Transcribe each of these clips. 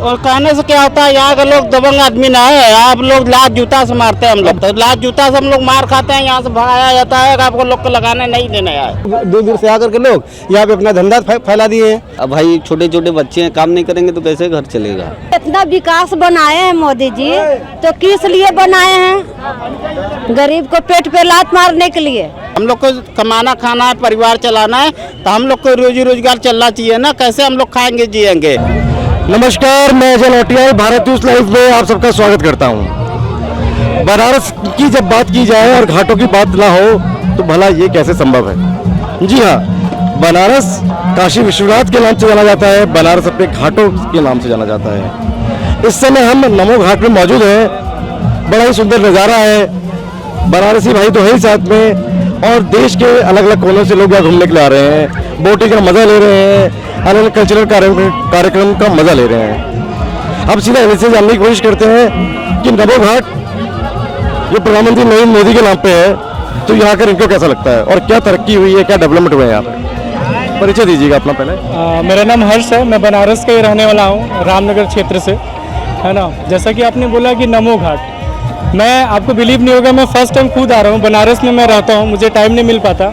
और कहने से क्या होता है, यहाँ के लोग दबंग आदमी ना है, आप लोग लात जूता से मारते हैं हम लोग, तो लात जूता से हम लोग मार खाते हैं, यहाँ से भगाया जाता है कि आपको लोग को लगाने नहीं देने आए। दूर दूर से आकर के लोग यहाँ पे अपना धंधा फैला दिए हैं। अब भाई छोटे छोटे बच्चे हैं, काम नहीं करेंगे तो कैसे घर चलेगा। इतना विकास बनाए हैं मोदी जी, तो किस लिए बनाए हैं? गरीब को पेट पे लात मारने के लिए। हम लोग को कमाना खाना है, परिवार चलाना है, तो हम लोग को रोजी रोजगार चलना चाहिए ना, कैसे हम लोग खाएंगे जिएंगे। नमस्कार, मैं अजय लौटिया भारत न्यूज़ लाइव में आप सबका स्वागत करता हूं। बनारस की जब बात की जाए और घाटों की बात ना हो तो भला ये कैसे संभव है। जी हाँ, बनारस काशी विश्वनाथ के नाम से जाना जाता है, बनारस अपने घाटों के नाम से जाना जाता है। इस समय हम नमो घाट में मौजूद हैं। बड़ा ही सुंदर नज़ारा है, बनारसी भाई तो है ही साथ में, और देश के अलग अलग कोनों से लोग यहाँ घूमने के लिए आ रहे हैं, बोटिंग का मजा ले रहे हैं, अलग अलग कल्चरल कार्यक्रम का मजा ले रहे हैं। अब सीधा इनसे जानने की कोशिश करते हैं कि नमो घाट जो प्रधानमंत्री नरेंद्र मोदी के नाम पे है, तो यहाँ कर इनको कैसा लगता है और क्या तरक्की हुई है, क्या डेवलपमेंट हुए हैं यहाँ पे। परिचय दीजिएगा अपना पहले। मेरा नाम हर्ष है, मैं बनारस का ही रहने वाला हूँ, रामनगर क्षेत्र से, है ना। जैसा कि आपने बोला कि नमो घाट, मैं आपको बिलीव नहीं होगा, मैं फर्स्ट टाइम खुद आ रहा हूँ। बनारस में मैं रहता हूँ, मुझे टाइम नहीं मिल पाता,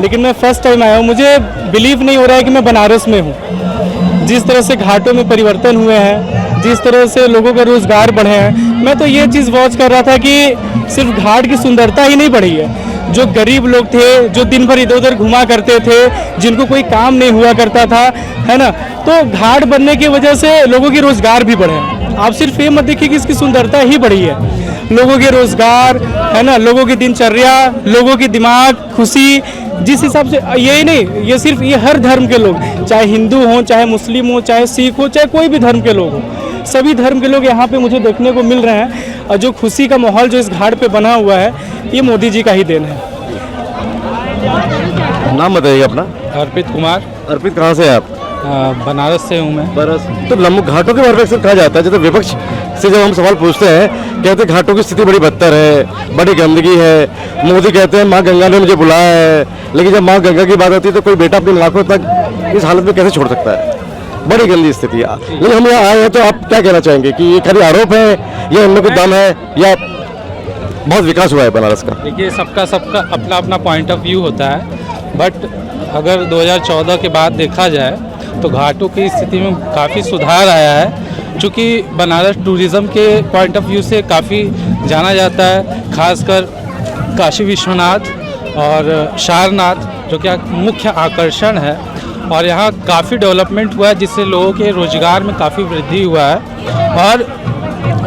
लेकिन मैं फर्स्ट टाइम आया हूँ। मुझे बिलीव नहीं हो रहा है कि मैं बनारस में हूँ। जिस तरह से घाटों में परिवर्तन हुए हैं, जिस तरह से लोगों का रोज़गार बढ़े हैं, मैं तो ये चीज़ वॉच कर रहा था कि सिर्फ घाट की सुंदरता ही नहीं बढ़ी है। जो गरीब लोग थे, जो दिन भर इधर उधर घुमा करते थे, जिनको कोई काम नहीं हुआ करता था, है ना, तो घाट बनने की वजह से लोगों की रोज़गार भी बढ़े। आप सिर्फ ये मत देखिए कि इसकी सुंदरता ही बढ़ी है, लोगों के रोज़गार, है ना, लोगों की दिनचर्या, लोगों की दिमाग, खुशी, जिस हिसाब से, यही नहीं, ये सिर्फ ये हर धर्म के लोग, चाहे हिंदू हों, चाहे मुस्लिम हो, चाहे सिख हो, चाहे कोई भी धर्म के लोग हों, सभी धर्म के लोग यहाँ पे मुझे देखने को मिल रहे हैं। और जो खुशी का माहौल जो इस घाट पे बना हुआ है, ये मोदी जी का ही देन है। नाम बताइए अपना। अर्पित कुमार। अर्पित, कहाँ से हैं आप? बनारस से हूँ मैं। बनारस। तो नमो घाटों के बारे में अक्सर कहा जाता है, जैसे विपक्ष से जब हम सवाल पूछते हैं, कहते हैं घाटों की स्थिति बड़ी बदतर है, बड़ी गंदगी है। मोदी कहते हैं माँ गंगा ने मुझे बुलाया है, लेकिन जब माँ गंगा की बात आती है तो कोई बेटा अपनी लाखों तक इस हालत में कैसे छोड़ सकता है। बड़ी गंदी स्थिति है। लेकिन हम यहाँ आए हैं तो आप क्या कहना चाहेंगे कि ये खाली आरोप है या इनमें कुछ दम है या बहुत विकास हुआ है बनारस का? देखिए, सबका अपना अपना पॉइंट ऑफ व्यू होता है, बट अगर 2014 के बाद देखा जाए तो घाटों की स्थिति में काफ़ी सुधार आया है। चूँकि बनारस टूरिज़्म के पॉइंट ऑफ व्यू से काफ़ी जाना जाता है, खासकर काशी विश्वनाथ और सारनाथ जो कि मुख्य आकर्षण है, और यहाँ काफ़ी डेवलपमेंट हुआ है, जिससे लोगों के रोज़गार में काफ़ी वृद्धि हुआ है।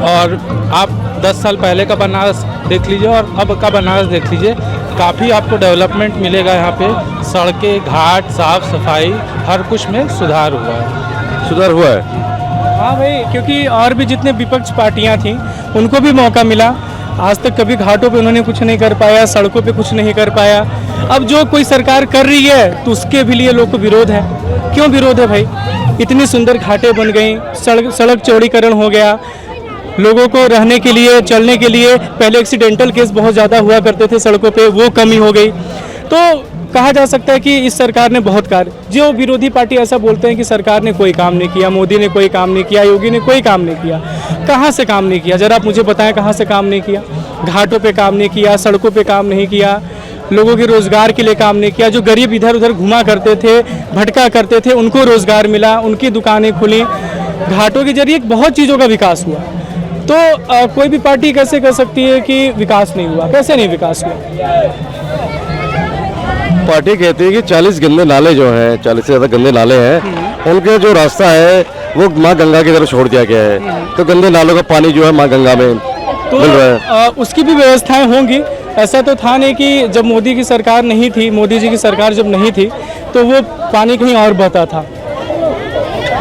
और आप 10 साल पहले का बनारस देख लीजिए और अब का बनारस देख लीजिए, काफ़ी आपको डेवलपमेंट मिलेगा। यहाँ पे सड़कें, घाट, साफ सफाई, हर कुछ में सुधार हुआ है। सुधार हुआ है, हाँ भाई, क्योंकि और भी जितने विपक्ष पार्टियाँ थीं उनको भी मौका मिला। आज तक कभी घाटों पे उन्होंने कुछ नहीं कर पाया, सड़कों पे कुछ नहीं कर पाया। अब जो कोई सरकार कर रही है तो उसके भी लिए लोग को विरोध है। क्यों विरोध है भाई? इतनी सुंदर घाटें बन गई, सड़क चौड़ीकरण हो गया, लोगों को रहने के लिए, चलने के लिए, पहले एक्सीडेंटल केस बहुत ज़्यादा हुआ करते थे सड़कों पे, वो कमी हो गई। तो कहा जा सकता है कि इस सरकार ने बहुत कार्य, जो विरोधी पार्टी ऐसा बोलते हैं कि सरकार ने कोई काम नहीं किया, मोदी ने कोई काम नहीं किया, योगी ने कोई काम नहीं किया, कहाँ से काम नहीं किया? ज़रा आप मुझे बताएं, कहाँ से काम नहीं किया? घाटों पे काम नहीं किया, सड़कों पे काम नहीं किया, लोगों के रोज़गार के लिए काम नहीं किया। जो गरीब इधर उधर घुमा करते थे, भटका करते थे, उनको रोज़गार मिला, उनकी दुकानें खुली, घाटों के जरिए बहुत चीज़ों का विकास हुआ। तो कोई भी पार्टी कैसे कह सकती है कि विकास नहीं हुआ? कैसे नहीं विकास हुआ? पार्टी कहती है कि 40 गंदे नाले जो हैं, 40 से ज़्यादा गंदे नाले हैं, उनके जो रास्ता है वो माँ गंगा की तरफ छोड़ दिया गया है। तो गंदे नालों का पानी जो है माँ गंगा में मिल रहा है। उसकी भी व्यवस्थाएं होंगी। ऐसा तो था नहीं कि जब मोदी की सरकार नहीं थी, मोदी जी की सरकार जब नहीं थी तो वो पानी कहीं और बहता था,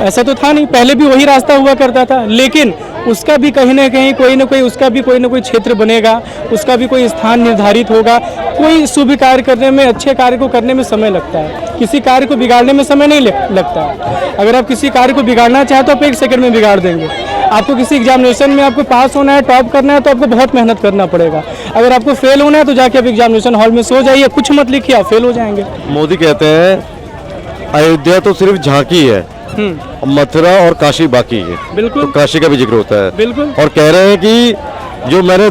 ऐसा तो था नहीं। पहले भी वही रास्ता हुआ करता था, लेकिन उसका भी कहीं ना कहीं कोई ना कोई, उसका भी कोई ना कोई क्षेत्र बनेगा, उसका भी कोई स्थान निर्धारित होगा। कोई शुभ कार्य करने में, अच्छे कार्य को करने में समय लगता है, किसी कार्य को बिगाड़ने में समय नहीं लगता। अगर आप किसी कार्य को बिगाड़ना चाहें तो आप 1 सेकंड में बिगाड़ देंगे। आपको किसी एग्जामिनेशन में आपको पास होना है, टॉप करना है, तो आपको बहुत मेहनत करना पड़ेगा। अगर आपको फेल होना है तो जाके आप एग्जामिनेशन हॉल में सो जाइए, कुछ मत लिखिए, आप फेल हो जाएंगे। मोदी कहते हैं अयोध्या तो सिर्फ झांकी है, मथुरा और काशी बाकी है, बिल्कुल। तो काशी का भी जिक्र होता है, बिल्कुल। और कह रहे हैं कि जो मैंने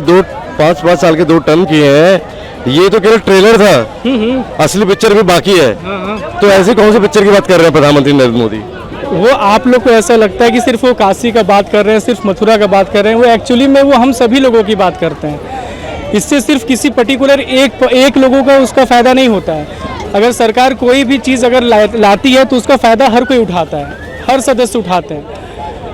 5 साल के 2 टर्म किए हैं, ये तो केवल ट्रेलर था, असली पिक्चर भी बाकी है। तो ऐसी कौन सी पिक्चर की बात कर रहे हैं प्रधानमंत्री नरेंद्र मोदी? वो आप लोग को ऐसा लगता है कि सिर्फ वो काशी का बात कर रहे हैं, सिर्फ मथुरा का बात कर रहे हैं, वो एक्चुअली में वो हम सभी लोगों की बात करते हैं। इससे सिर्फ किसी पर्टिकुलर एक लोगों का उसका फ़ायदा नहीं होता है। अगर सरकार कोई भी चीज़ अगर लाती है तो उसका फ़ायदा हर कोई उठाता है, हर सदस्य उठाते हैं।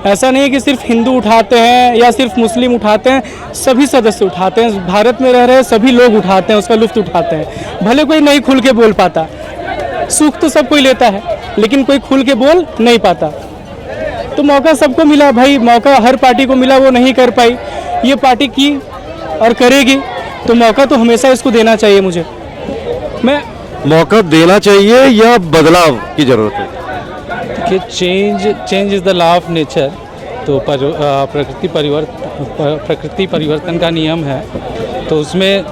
ऐसा नहीं है कि सिर्फ हिंदू उठाते हैं या सिर्फ मुस्लिम उठाते हैं, सभी सदस्य उठाते हैं। भारत में रह रहे सभी लोग उठाते हैं, उसका लुत्फ़ उठाते हैं। भले कोई नहीं खुल के बोल पाता, सुख तो सब कोई लेता है, लेकिन कोई खुल के बोल नहीं पाता। तो मौका सबको मिला भाई, मौका हर पार्टी को मिला, वो नहीं कर पाई, ये पार्टी की और करेगी, तो मौका तो हमेशा इसको देना चाहिए। मुझे मौका देना चाहिए या बदलाव की जरूरत है? कि change is the law of nature. तो प्रकृति परिवर्तन का नियम है, तो उसमें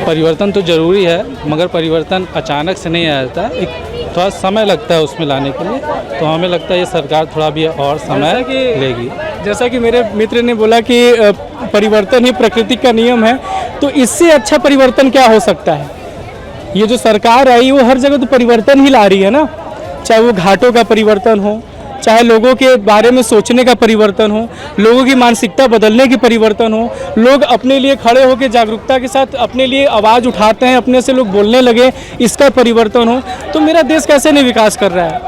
परिवर्तन तो ज़रूरी है, मगर परिवर्तन अचानक से नहीं आ जाता, एक थोड़ा समय लगता है उसमें लाने के लिए। तो हमें लगता है ये सरकार थोड़ा भी और समय लेगी। जैसा कि मेरे मित्र ने बोला कि परिवर्तन ही प्रकृति का नियम है, तो इससे अच्छा परिवर्तन क्या हो सकता है? ये जो सरकार आई वो हर जगह तो परिवर्तन ही ला रही है ना, चाहे वो घाटों का परिवर्तन हो, चाहे लोगों के बारे में सोचने का परिवर्तन हो, लोगों की मानसिकता बदलने की परिवर्तन हो, लोग अपने लिए खड़े होकर जागरूकता के साथ अपने लिए आवाज़ उठाते हैं, अपने से लोग बोलने लगे, इसका परिवर्तन हो। तो मेरा देश कैसे नहीं विकास कर रहा है?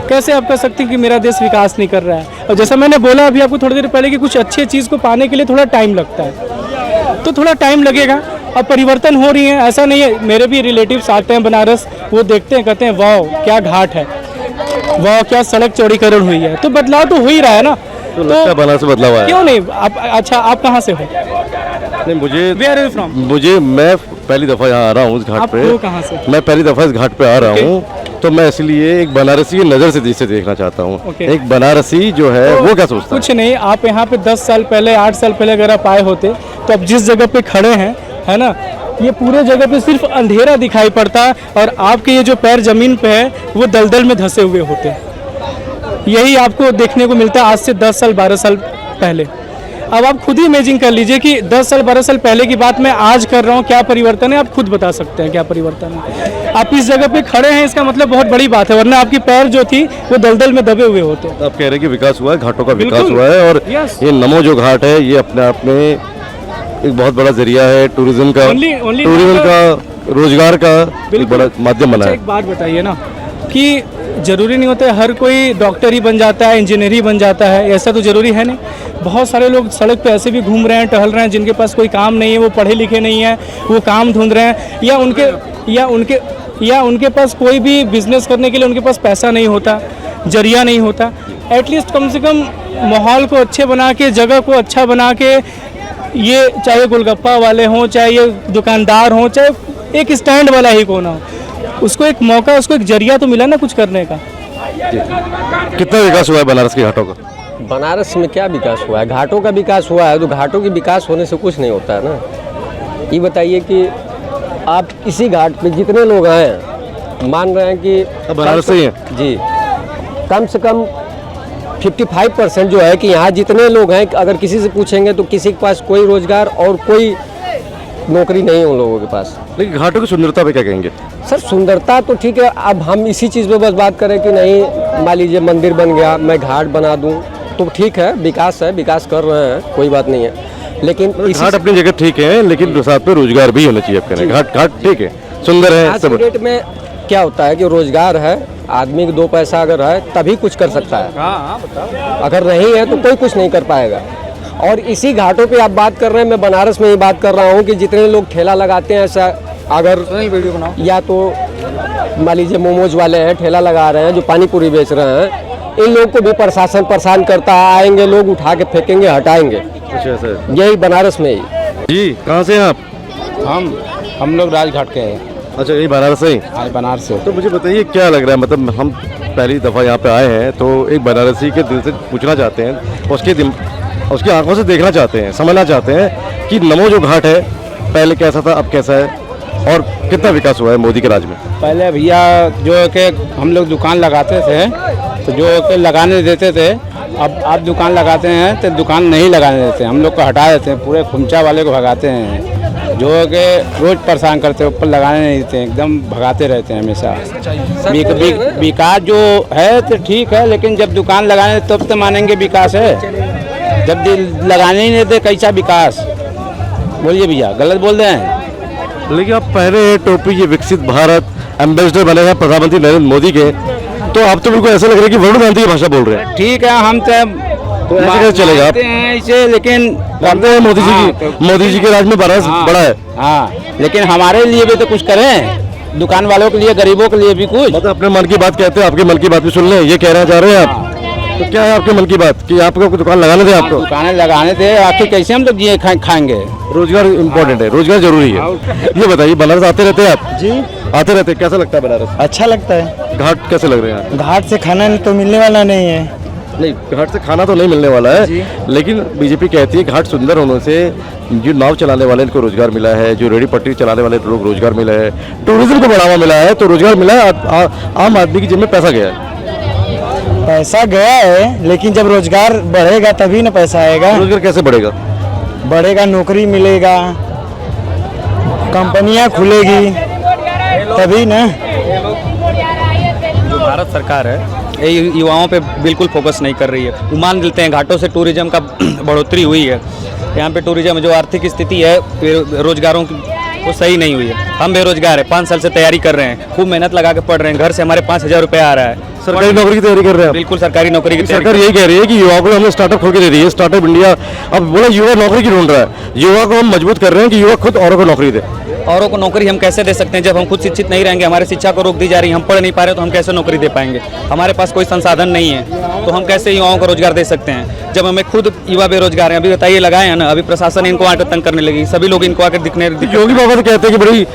कैसे आप कह सकते हैं कि मेरा देश विकास नहीं कर रहा है? और जैसा मैंने बोला अभी आपको थोड़ी देर पहले कि कुछ अच्छी चीज़ को पाने के लिए थोड़ा टाइम लगता है, तो थोड़ा टाइम लगेगा। अब परिवर्तन हो रही है, ऐसा नहीं है। मेरे भी रिलेटिव्स आते हैं बनारस, वो देखते हैं, कहते हैं वाह क्या घाट है, वाह क्या सड़क चौड़ीकरण हुई है। तो बदलाव तो हो ही रहा है ना, तो लगता है बनारस से बदलाव आया। क्यों नहीं? आप अच्छा, आप कहाँ से हो? नहीं, Where are you from? मैं पहली दफ़ा यहाँ आ रहा हूँ इस घाट पे। आप कहाँ से? मैं पहली दफ़ा इस घाट पे आ रहा हूँ, तो मैं इसलिए एक बनारसी की नज़र से इसे देखना चाहता हूँ। एक बनारसी जो है वो क्या सोचता है? कुछ नहीं, आप यहाँ पे 10 साल पहले 8 साल पहले अगर आप आए होते तो अब जिस जगह पे खड़े हैं, है ना, ये पूरे जगह पे सिर्फ अंधेरा दिखाई पड़ता और आपके ये जो पैर जमीन पे है वो दलदल में धंसे हुए होते। यही आपको देखने को मिलता है आज से 10 साल 12 साल पहले। अब आप खुद ही इमेजिन कर लीजिए कि 10 साल 12 साल पहले की बात मैं आज कर रहा हूँ, क्या परिवर्तन है? आप खुद बता सकते हैं क्या परिवर्तन है। आप इस जगह पे खड़े हैं, इसका मतलब बहुत बड़ी बात है, वरना आपकी पैर जो थी वो दलदल में दबे हुए होते। आप कह रहे हैं कि विकास हुआ है, घाटों का विकास हुआ है, और ये नमो जो घाट है ये अपने आप में एक बहुत बड़ा जरिया है टूरिज्म का, रोजगार का एक बड़ा माध्यम बना है। एक बात बताइए ना कि ज़रूरी नहीं होता है हर कोई डॉक्टर ही बन जाता है, इंजीनियर ही बन जाता है, ऐसा तो ज़रूरी है नहीं। बहुत सारे लोग सड़क पे ऐसे भी घूम रहे हैं, टहल रहे हैं, जिनके पास कोई काम नहीं है, वो पढ़े लिखे नहीं है, वो काम ढूंढ रहे हैं, या उनके पास कोई भी बिजनेस करने के लिए उनके पास पैसा नहीं होता, जरिया नहीं होता। एटलीस्ट कम से कम माहौल को अच्छे बना के, जगह को अच्छा बना के, ये चाहे गोलगप्पा वाले हों, चाहे ये दुकानदार हों, चाहे एक स्टैंड वाला ही कौन हो, उसको एक मौका, उसको एक जरिया तो मिला ना कुछ करने का। कितना विकास हुआ है बनारस के घाटों का? बनारस में क्या विकास हुआ है? घाटों का विकास हुआ है, तो घाटों के विकास होने से कुछ नहीं होता है ना। ये बताइए कि आप इसी घाट पे जितने लोग आए मान रहे हैं कि बनारस से ही हैं जी, कम से कम 55% जो है कि यहाँ जितने लोग हैं, अगर किसी से पूछेंगे तो किसी के पास कोई रोजगार और कोई नौकरी नहीं है उन लोगों के पास। लेकिन घाटों की सुंदरता पे क्या कहेंगे? सर सुंदरता तो ठीक है, अब हम इसी चीज़ पे बस बात करें कि नहीं, मान लीजिए मंदिर बन गया, मैं घाट बना दूं तो ठीक है, विकास है, विकास कर रहे हैं, कोई बात नहीं है। लेकिन घाट अपनी जगह ठीक है, लेकिन साथ में रोजगार भी होना चाहिए। आप घाट ठीक है, सुंदर है। आज के डेट में क्या होता है कि रोजगार है, आदमी को 2 पैसा अगर है तभी कुछ कर सकता है, अगर नहीं है तो कोई कुछ नहीं कर पाएगा। और इसी घाटों पे आप बात कर रहे हैं, मैं बनारस में ही बात कर रहा हूँ कि जितने लोग ठेला लगाते हैं, ऐसा अगर या तो मान लीजिए मोमोज वाले हैं, ठेला लगा रहे हैं, जो पानी पूरी बेच रहे हैं, इन लोग को भी प्रशासन परेशान करता है, आएंगे लोग उठा के फेंकेंगे, हटाएंगे। अच्छा सर, यही बनारस में ही। जी कहाँ से हैं आप? हम लोग राजघाट के हैं। अच्छा, यही बनारस से ही? हाँ, बनारस से। तो मुझे बताइए क्या लग रहा है, मतलब हम पहली दफ़ा यहाँ पे आए हैं, तो एक बनारसी के दिल से पूछना चाहते हैं, उसकी आंखों से देखना चाहते हैं, समझना चाहते हैं कि नमो जो घाट है पहले कैसा था, अब कैसा है, और कितना विकास हुआ है मोदी के राज में। पहले भैया जो है कि हम लोग दुकान लगाते थे तो जो है कि लगाने देते थे। अब आप दुकान लगाते हैं तो दुकान नहीं लगाने देते, हम लोग को हटा देते हैं, पूरे खुमचा वाले को भगाते हैं। जो है कि रोज़ परेशान करते हैं, ऊपर लगाने नहीं देते हैं, एकदम भगाते रहते हैं हमेशा। विकास जो है तो ठीक है, लेकिन जब दुकान लगाने तब तो मानेंगे विकास है, जब लगाने ही नहीं देते कैसा विकास। बोलिए भैया, गलत बोल रहे हैं। लेकिन आप पहले टोपी ये विकसित भारत एम्बेसडर बने हैं प्रधानमंत्री नरेंद्र मोदी के, तो आप तो बिल्कुल ऐसा लग रहा है कि वरुण गांधी की भाषा बोल रहे हैं। ठीक है, हम तो ऐसे कैसे चलेगा आप? इसे लेकिन करते हैं मोदी जी की, तो मोदी जी के राज में बनारस बड़ा है। हाँ, लेकिन हमारे लिए भी तो कुछ करें, दुकान वालों के लिए, गरीबों के लिए भी कुछ। मतलब अपने मन की बात कहते हैं, आपके मन की बात भी सुन लें, ये कहना चाह रहे हैं आप? तो क्या है आपके मन की बात कि आपको दुकान लगाने दें? आपको दुकानें लगाने थे, आखिर कैसे हम लोग जिए खाएंगे? रोजगार इम्पोर्टेंट है, रोजगार जरूरी है। ये बताइए, बनारस आते रहते हैं आप? जी आते रहते हैं। कैसा लगता है बनारस? अच्छा लगता है। घाट कैसे लग रहे हैं? घाट से खाना तो मिलने वाला नहीं है। नहीं, घाट से खाना तो नहीं मिलने वाला है, लेकिन बीजेपी कहती है घाट सुंदर होने से जो नाव चलाने वाले इनको रोजगार मिला है, जो रेडी पटरी चलाने वाले लोग रोजगार मिला है, टूरिज्म को बढ़ावा मिला है, तो रोजगार मिला है, आम आदमी की जेब में पैसा गया है। पैसा गया है, लेकिन जब रोजगार बढ़ेगा तभी ना पैसा आएगा। रोजगार कैसे बढ़ेगा? बढ़ेगा, नौकरी मिलेगा, कंपनियां खुलेगी तभी ना। जो भारत सरकार है ये युवाओं पे बिल्कुल फोकस नहीं कर रही है। वो मान लेते हैं घाटों से टूरिज्म का बढ़ोतरी हुई है, यहाँ पे टूरिज्म जो आर्थिक स्थिति है रोजगारों की वो सही नहीं हुई है। हम बेरोजगार हैं, 5 साल से तैयारी कर रहे हैं, खूब मेहनत लगा के पढ़ रहे हैं, घर से हमारे 5,000 रुपया आ रहा है। सरकारी नौकरी की तैयारी कर रहे हैं? बिल्कुल सरकारी नौकरी की सरकार यही कह रही है कि युवाओं को हमने स्टार्टअप खोल के दे दी है, स्टार्टअप इंडिया। अब बोला युवा नौकरी की ढूंढ रहा है, युवा को हम मजबूत कर रहे हैं कि युवा खुद औरों को नौकरी दे। औरों को नौकरी हम कैसे दे सकते हैं जब हम खुद शिक्षित नहीं रहेंगे? हमारे शिक्षा को रोक दी जा रही है, हम पढ़ नहीं पा रहे तो हम कैसे नौकरी दे पाएंगे? हमारे पास कोई संसाधन नहीं है तो हम कैसे युवाओं को रोजगार दे सकते हैं जब हमें खुद युवा बेरोजगार हैं? अभी बताइए, लगाए हैं ना, अभी प्रशासन इनको आकर तंग करने लगी, सभी लोग इनको आकर दिखने। योगी बाबा तो कहते हैं कि बड़ी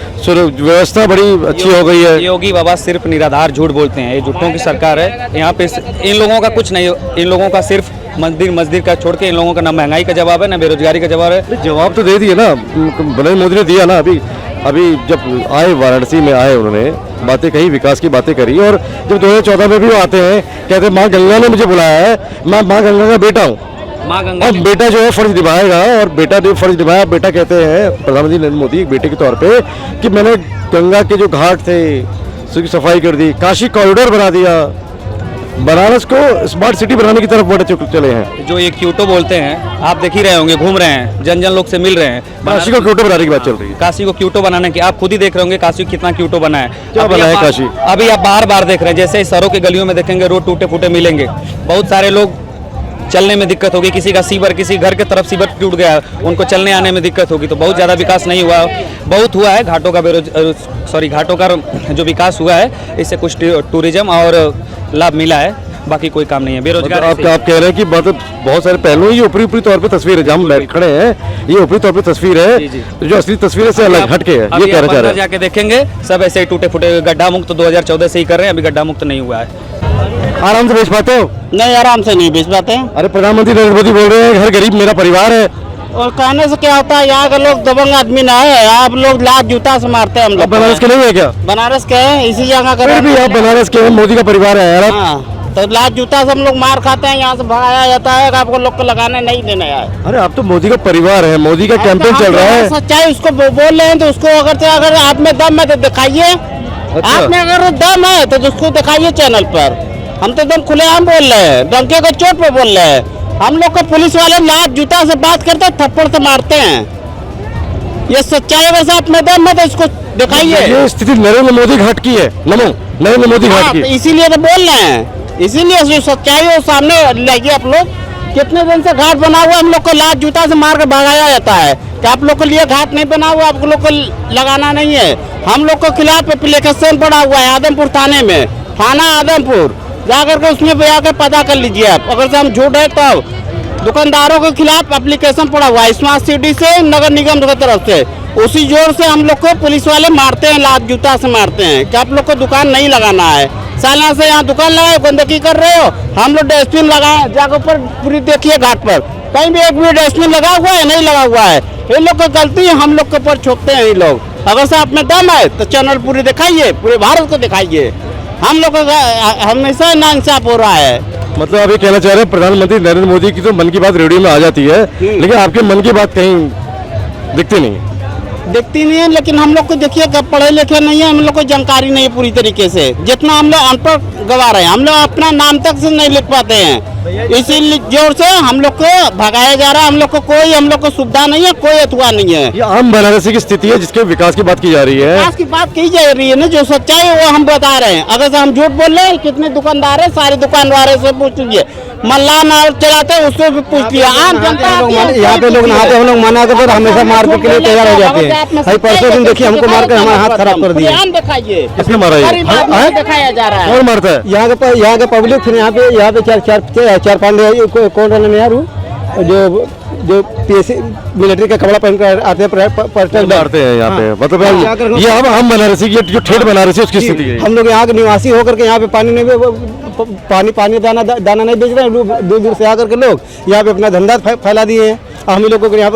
व्यवस्था बड़ी अच्छी हो गई है। योगी बाबा सिर्फ निराधार झूठ बोलते हैं, ये झूठों की सरकार है। यहाँ पे इन लोगों का कुछ नहीं, इन लोगों का सिर्फ मजदूर का छोड़ के इन लोगों का ना महंगाई का जवाब है ना बेरोजगारी का जवाब है। जवाब तो दे दिए ना, नरेंद्र मोदी ने दिया ना। अभी जब आए वाराणसी में आए, उन्होंने बातें कही, विकास की बातें करी, और जब 2014 में भी वो आते हैं, कहते हैं माँ गंगा ने मुझे बुलाया है, मैं माँ गंगा का बेटा हूँ। माँ गंगा और बेटा जो है फर्ज निभाएगा, और बेटा ने फर्ज निभाया। बेटा कहते हैं प्रधानमंत्री नरेंद्र मोदी एक बेटे के तौर पे कि मैंने गंगा के जो घाट थे उसकी सफाई कर दी, काशी कॉरिडोर बना दिया, बनारस को स्मार्ट सिटी बनाने की तरफ बढ़ते चले हैं। जो ये क्यूटो बोलते हैं, आप देख ही रहे होंगे, घूम रहे हैं, जन लोग से मिल रहे हैं। काशी को क्यूटो बनाने की बात चल रही है। काशी को क्यूटो बनाने की आप खुद ही देख रहे होंगे, काशी कितना क्यूटो बना है। क्या बना है काशी? अभी आप बार देख रहे हैं, जैसे शहरों के गलियों में देखेंगे रोड टूटे फूटे मिलेंगे, बहुत सारे लोग चलने में दिक्कत होगी, किसी का सीवर, किसी घर के तरफ सीवर टूट गया, उनको चलने आने में दिक्कत होगी। तो बहुत ज़्यादा विकास नहीं हुआ, बहुत हुआ है घाटों का घाटों का जो विकास हुआ है, इससे कुछ टूरिज्म और लाभ मिला है, बाकी कोई काम नहीं है। बेरोजगार आप कह रहे हैं कि बहुत सारे पहलू, ये ऊपरी तौर पे तस्वीर है, जहाँ हम खड़े हैं ये ऊपरी तौर पे तस्वीर है, जो असली तस्वीर से अलग हट के है, ये कहना चाह रहे हैं। जाके देखेंगे सब ऐसे ही टूटे फूटे, गड्ढा मुक्त 2014 से ही कर रहे हैं, अभी गड्ढा मुक्त नहीं हुआ है। आराम से बेच पाते हो? नहीं, आराम से नहीं बेच पाते हैं। अरे प्रधानमंत्री नरेंद्र मोदी बोल रहे हैं हर गरीब मेरा परिवार है, और कहने से क्या होता है, यहाँ के लोग दबंग आदमी ना है, आप लोग लात जूता से मारते हैं हम लोग। बनारस के नहीं है क्या? बनारस के हैं, इसी जगह का। फिर भी आप बनारस के हैं, मोदी का परिवार है यार। हाँ, तो लात जूता से हम लोग मार खाते हैं, यहाँ से भगाया जाता है, आपको लोग को लगाने नहीं देना है। अरे आप तो मोदी का परिवार है, मोदी का कैंपेन चल रहा है। सच्चाई उसको बोल रहे हैं तो उसको अगर आप में दम है तो दिखाइए। आप में अगर दम है तो उसको दिखाइए चैनल पर। हम तो एकदम खुलेआम बोल रहे हैं, डंके को चोट पे बोल रहे हैं। हम लोग को पुलिस वाले लात जूता से बात करते हैं, थप्पड़ से मारते हैं। ये सच्चाई अगर आप में दम है तो इसको दिखाइए। ये स्थिति नरेंद्र मोदी घाट की है, नरेंद्र मोदी घाट की। इसीलिए तो बोल रहे हैं, इसीलिए जो सच्चाई है सामने लाइए। आप लोग कितने दिन से घाट बना हुआ, हम लोग को लात जूता से मार कर भगाया जाता है कि आप लोग के लिए घाट नहीं बना हुआ, आप लोग को लगाना नहीं है। हम लोग को खिलाफ एप्लीकेशन पड़ा हुआ है आदमपुर थाने में, थाना आदमपुर, जाकर के उसमें जाकर पता कर लीजिए आप। अगर से हम झूठ है तब दुकानदारों के खिलाफ एप्लीकेशन पड़ा हुआ है स्मार्ट सिटी से, नगर निगम की तरफ से। उसी जोर से हम लोग को पुलिस वाले मारते हैं, लात जूता से मारते हैं कि आप लोग को दुकान नहीं लगाना है। साल से यहाँ दुकान लगाए, गंदगी कर रहे हो। हम लोग डस्टबिन लगाए, जाकर ऊपर पूरी देखिए घाट पर, कहीं भी एक भी डस्टबिन लगा हुआ है नहीं लगा हुआ है। ये लोग का गलती है, हम लोग के ऊपर छोड़ते हैं ये लोग। अगर से आप में दम है तो चैनल पूरे दिखाइए, पूरे भारत को दिखाइए। हम लोग का हमेशा नाइंसाफ हो रहा है। मतलब आप ये कहना चाह रहे हैं प्रधानमंत्री नरेंद्र मोदी की तो मन की बात रेडियो में आ जाती है, लेकिन आपके मन की बात कहीं दिखती नहीं है। लेकिन हम लोग को देखिए पढ़े लिखे नहीं है, हम लोग को जानकारी नहीं है पूरी तरीके से। जितना हम लोग अनपढ़ गवार हैं, हम लोग अपना नाम तक से नहीं लिख पाते हैं, इसी जोर से हम लोग को भगाया जा रहा है। हम लोग को सुविधा नहीं है, कोई अथवा नहीं है। ये आम बनारसी की स्थिति है जिसके विकास की बात की जा रही है। विकास की बात की जा रही है ना, जो सच्चाई है वो हम बता रहे हैं। अगर से हम झूठ बोल रहे हैं, कितने दुकानदार है, सारे दुकानदारों से पूछ लीजिए। मल्ला नाव चलाते हैं उससे भी पूछ लिया। आम जनता यहाँ पे लोग नहाते, हम लोग मना करते हमेशा मारपीट के लिए तैयार हो जाते हैं। भाई परसों दिन देखिए हमको मार कर हमारा हाथ खराब कर दिया। दिखाइए किसने मारा ये? दिखाया जा रहा है। कौन मारता है? यहाँ के पब्लिक, फिर यहाँ पे चार पांच कौन रहने यार जो पीएससी मिलिट्री का कपड़ा पहन कर आते हैं मारते हैं यहाँ पे। मतलब ये हम बनारसी की जो ठेठ बनारसी उसकी स्थिति है। हम लोग यहाँ के निवासी होकर के यहाँ पे पानी दाना नहीं बेच रहे हैं। दूर दूर से आकर के लोग यहाँ पे अपना धंधा फैला दिए हैं। हम लोग को यहाँ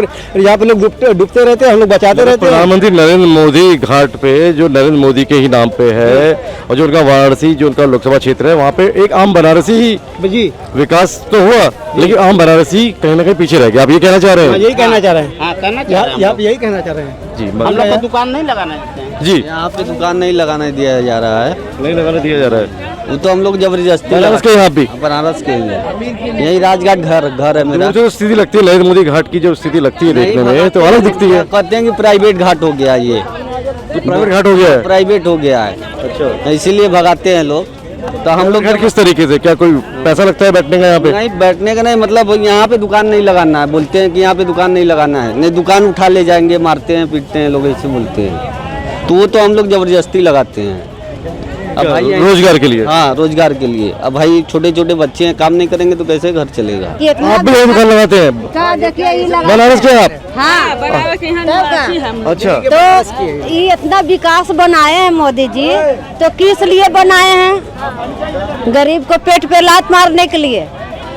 पे लोग डूबते रहते हैं, हम लोग बचाते रहते हैं। प्रधानमंत्री नरेंद्र मोदी घाट पे जो नरेंद्र मोदी के ही नाम पे है, और जो उनका वाराणसी जो उनका लोकसभा क्षेत्र है, वहाँ पे एक आम बनारसी ही जी विकास तो हुआ, लेकिन आम बनारसी कहीं ना कहीं पीछे रह गया। आप ये कहना चाह रहे हैं? यही कहना चाह रहे हैं। यही कहना चाह रहे हैं जी। हम लोग को दुकान नहीं लगाना है जी, यहाँ पे दुकान नहीं लगाने दिया जा रहा है, नहीं लगाने दिया जा रहा है। वो तो हम लोग जबरदस्ती बनारस के यहाँ भी, बनारस के लिए यही राजघाट घर है मेरा। जो स्थिति लगती है नरेंद्र मोदी घाट की, जो स्थिति लगती है देखने में तो अलग दिखती है। कहते हैं कि प्राइवेट घाट हो गया, ये प्राइवेट घाट हो गया है। प्राइवेट हो गया है, अच्छा, इसीलिए भगाते हैं लोग। तो हम लोग घर किस तरीके से, क्या कोई पैसा लगता है बैठने का यहाँ पे? नहीं, बैठने का नहीं, मतलब यहाँ पे दुकान नहीं लगाना है। बोलते हैं कि यहाँ पे दुकान नहीं लगाना है, नहीं दुकान उठा ले जाएंगे, मारते हैं पीटते हैं लोग, ऐसे बोलते हैं। तो वो तो हम लोग जबरदस्ती लगाते हैं। अब भाई रोजगार के लिए? हाँ, रोजगार के लिए। अब भाई छोटे छोटे बच्चे हैं, काम नहीं करेंगे तो कैसे घर चलेगा? आप भी दुकान लगाते हैं? बनारस के आप? हाँ, अच्छा। तो ये इतना विकास बनाए हैं मोदी जी, तो किस लिए बनाए हैं? गरीब को पेट पे लात मारने के लिए।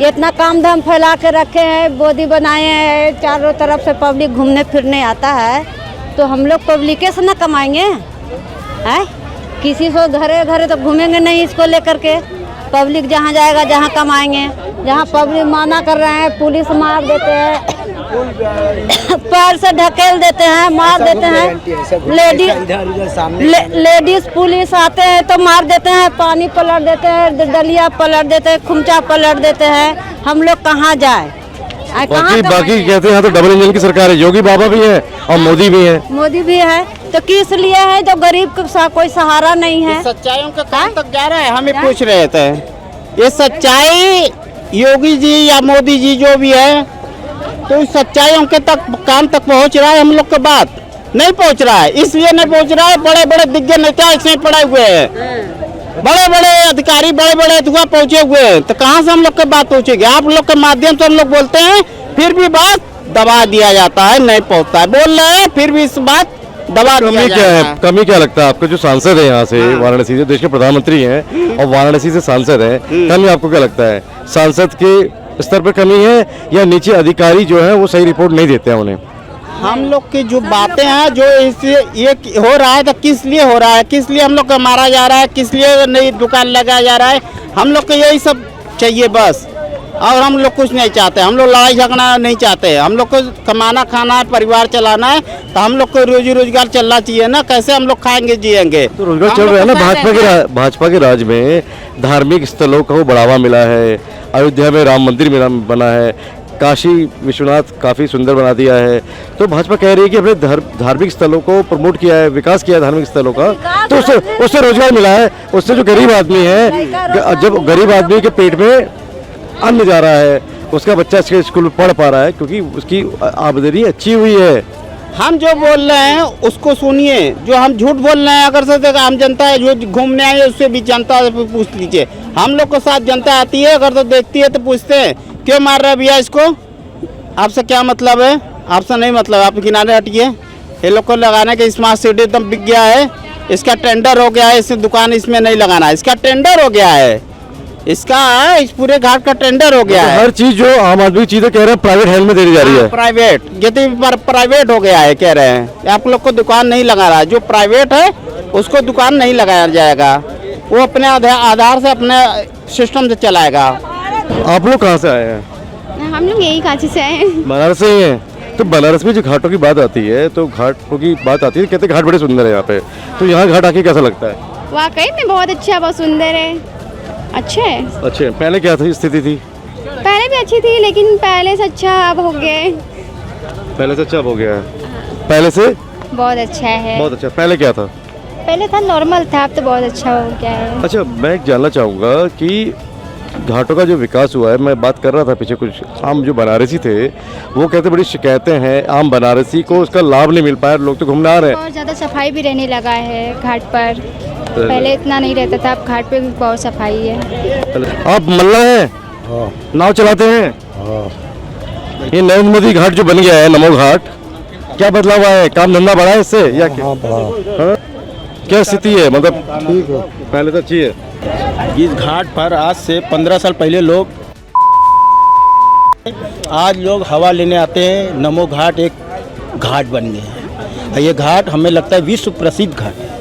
ये इतना काम धाम फैला के रखे हैं, मोदी बनाए हैं, चारों तरफ से पब्लिक घूमने फिरने आता है, तो हम लोग पब्लिक से न कमाएंगे हैं? किसी को घरे घरे तो घूमेंगे नहीं इसको लेकर के। पब्लिक जहाँ जाएगा, जहाँ कमाएंगे, जहाँ पब्लिक माना कर रहे हैं, पुलिस मार देते हैं, पैर से ढकेल देते हैं, मार देते हैं। लेडीज पुलिस आते हैं तो मार देते हैं, पानी पलट देते हैं, डलिया पलट देते हैं, खुमचा पलट देते हैं। हम लोग कहाँ जाए? बाकी कहते हैं तो डबल इंजन की सरकार है, योगी बाबा भी है और मोदी भी है। मोदी भी है, तो किस लिए है? जो गरीब का कोई सहारा नहीं है। सच्चाइयों का काम तक जा रहा है। हमें पूछ रहे थे ये सच्चाई योगी जी या मोदी जी जो भी है, तो इस सच्चाइयों के तक काम तक पहुंच रहा है? हम लोग का बात नहीं पहुंच रहा है। इसलिए नहीं पहुंच रहा है, बड़े बड़े दिग्गज नेता इसमें पड़े हुए हैं, बड़े बड़े अधिकारी बड़े बड़े अथवा पहुंचे हुए हैं, तो कहाँ से हम लोग की बात पहुंचेगी? आप लोग के माध्यम से हम लोग बोलते हैं, फिर भी बात दबा दिया जाता है, नहीं पहुंचता है। बोल रहे हैं फिर भी इस बात दबा दिया जाता है। कमी क्या लगता है आपको? जो सांसद है यहाँ से वाराणसी से, देश के प्रधानमंत्री हैं और वाराणसी से सांसद हैं, कमी आपको क्या लगता है? सांसद के स्तर पर कमी है या नीचे अधिकारी जो है वो सही रिपोर्ट नहीं देते हैं उन्हें? हम लोग की जो बातें हैं, जो इससे ये हो रहा है, तो किस लिए हो रहा है, किस लिए हम लोग को मारा जा रहा है, किस लिए नई दुकान लगाया जा रहा है, हम लोग को यही सब चाहिए बस। और हम लोग कुछ नहीं चाहते, हम लोग लड़ाई झगड़ा नहीं चाहते। हम लोग को कमाना खाना है, परिवार चलाना है, तो हम लोग को रोजी रोजगार चलना चाहिए ना। कैसे हम लोग खाएंगे जिएंगे? तो रोजगार चल रहा है ना। भाजपा के राज में धार्मिक स्थलों को बढ़ावा मिला है, अयोध्या में राम मंदिर बना है, काशी विश्वनाथ काफ़ी सुंदर बना दिया है। तो भाजपा कह रही है कि अपने धार्मिक स्थलों को प्रमोट किया है, विकास किया है धार्मिक स्थलों का, तो उससे रोजगार मिला है। उससे जो गरीब आदमी है, जब गरीब आदमी के पेट में अन्न जा रहा है, उसका बच्चा स्कूल में पढ़ पा रहा है क्योंकि उसकी आमदनी अच्छी हुई है। हम जो बोल रहे हैं उसको सुनिए, जो हम झूठ बोल रहे हैं अगर से आम जनता है जो घूमने आई है उससे भी जनता पूछ लीजिए। हम लोग के साथ जनता आती है, अगर तो देखती है तो पूछते हैं क्यों मार रहे भैया इसको, आपसे क्या मतलब है? आपसे नहीं मतलब, आप किनारे हटिए। ये लोग को लगाने के स्मार्ट सिटी एकदम बिक गया है, इसका टेंडर हो गया है, इससे दुकान इसमें नहीं लगाना है, इसका टेंडर हो गया है। इसका इस पूरे घाट का टेंडर हो गया है। हर चीज जो आम आदमी की चीजें कह रहे हैं प्राइवेट हैंड में दे दी जा रही है। प्राइवेट ये तो प्राइवेट हो गया है, कह रहे हैं आप लोग को दुकान नहीं लगा रहा है। जो प्राइवेट है उसको दुकान नहीं लगाया जाएगा, वो अपने आधार से अपने सिस्टम से चलाएगा। आप लोग कहाँ से आए हैं? हम लोग यही कांची से आए हैं। बनारस से ही हैं। तो बनारस में जो घाटों की बात आती है तो घाटों की बात आती है, कहते हैं घाट बड़े सुंदर है यहाँ पे, तो यहाँ घाट आके कैसा लगता है? वाकई में बहुत अच्छा, बहुत सुंदर है, अच्छा है। अच्छे, पहले क्या थी स्थिति थी? पहले भी अच्छी थी लेकिन पहले से अच्छा अब हो गया है। पहले से अच्छा अब हो गया है। पहले से बहुत अच्छा है। बहुत अच्छा। पहले क्या था? पहले था नॉर्मल था, अब तो बहुत अच्छा हो गया है। अच्छा, मैं जानना चाहूँगा कि घाटों का जो विकास हुआ है, मैं बात कर रहा था पीछे कुछ आम जो बनारसी थे वो कहते बड़ी शिकायतें हैं, आम बनारसी को उसका लाभ नहीं मिल पाया, लोग तो घूमने आ रहे हैं। बहुत ज़्यादा सफाई भी रहने लगा है घाट पर, पहले इतना नहीं रहता था, अब घाट पे भी बहुत सफाई है। आप मल्ला हैं? नाव चलाते हैं? ये नरेंद्र मोदी घाट जो बन गया है, नमो घाट, क्या बदलाव हुआ है? काम धंधा बढ़ा है इससे या क्या? हाँ? क्या स्थिति है? मतलब ठीक है, पहले तो अच्छी है। इस घाट पर आज से 15 साल पहले लोग, आज लोग हवा लेने आते हैं। नमो घाट एक घाट बन गया है। ये घाट हमें लगता है विश्व प्रसिद्ध घाट है।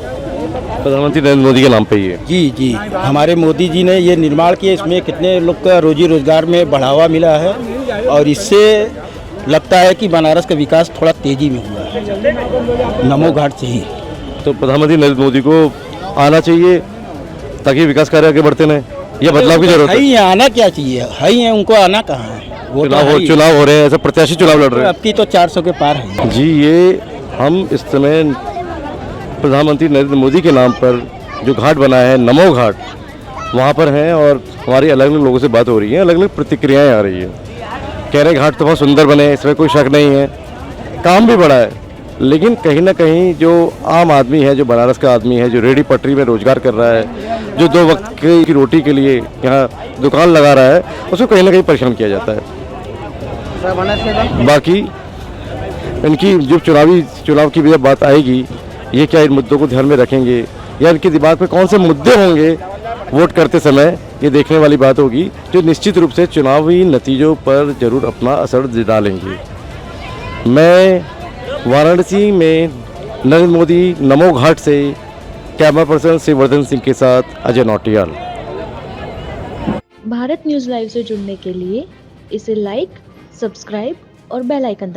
प्रधानमंत्री नरेंद्र मोदी के नाम पे ही है। जी जी, हमारे मोदी जी ने ये निर्माण किया, इसमें कितने लोग का रोजी रोजगार में बढ़ावा मिला है और इससे लगता है कि बनारस का विकास थोड़ा तेजी में हुआ है नमो घाट से ही। तो प्रधानमंत्री नरेंद्र मोदी को आना चाहिए ताकि विकास कार्य आगे बढ़ते रहें, यह बदलाव की जरूरत है। है आना क्या चाहिए, है उनको आना कहाँ है? वो चुनाव हो रहे हैं, ऐसे प्रत्याशी चुनाव लड़ रहे हैं। अब की तो 400 के पार है जी। ये हम इस समय प्रधानमंत्री नरेंद्र मोदी के नाम पर जो घाट बना है नमो घाट, वहाँ पर हैं और हमारी अलग अलग लोगों से बात हो रही है, अलग अलग प्रतिक्रियाएं आ रही है। कह रहे घाट तो बहुत सुंदर बने, इसमें कोई शक नहीं है, काम भी बड़ा है, लेकिन कहीं ना कहीं जो आम आदमी है, जो बनारस का आदमी है, जो रेडी पटरी में रोजगार कर रहा है, जो 2 वक्त की रोटी के लिए यहाँ दुकान लगा रहा है, उसको कहीं ना कहीं परेशान किया जाता है। बाकी इनकी जो चुनाव की भी बात आएगी, ये क्या इन मुद्दों को ध्यान में रखेंगे या इनके दिमाग में कौन से मुद्दे होंगे वोट करते समय, ये देखने वाली बात होगी, जो निश्चित रूप से चुनावी नतीजों पर जरूर अपना असर डालेंगे। मैं वाराणसी में नरेंद्र मोदी नमो घाट से कैमरा पर्सन शिववर्धन सिंह के साथ अजय नौटियाल। भारत न्यूज़ लाइव से जुड़ने के लिए इसे लाइक, सब्सक्राइब और बेल आइकन दबाएं।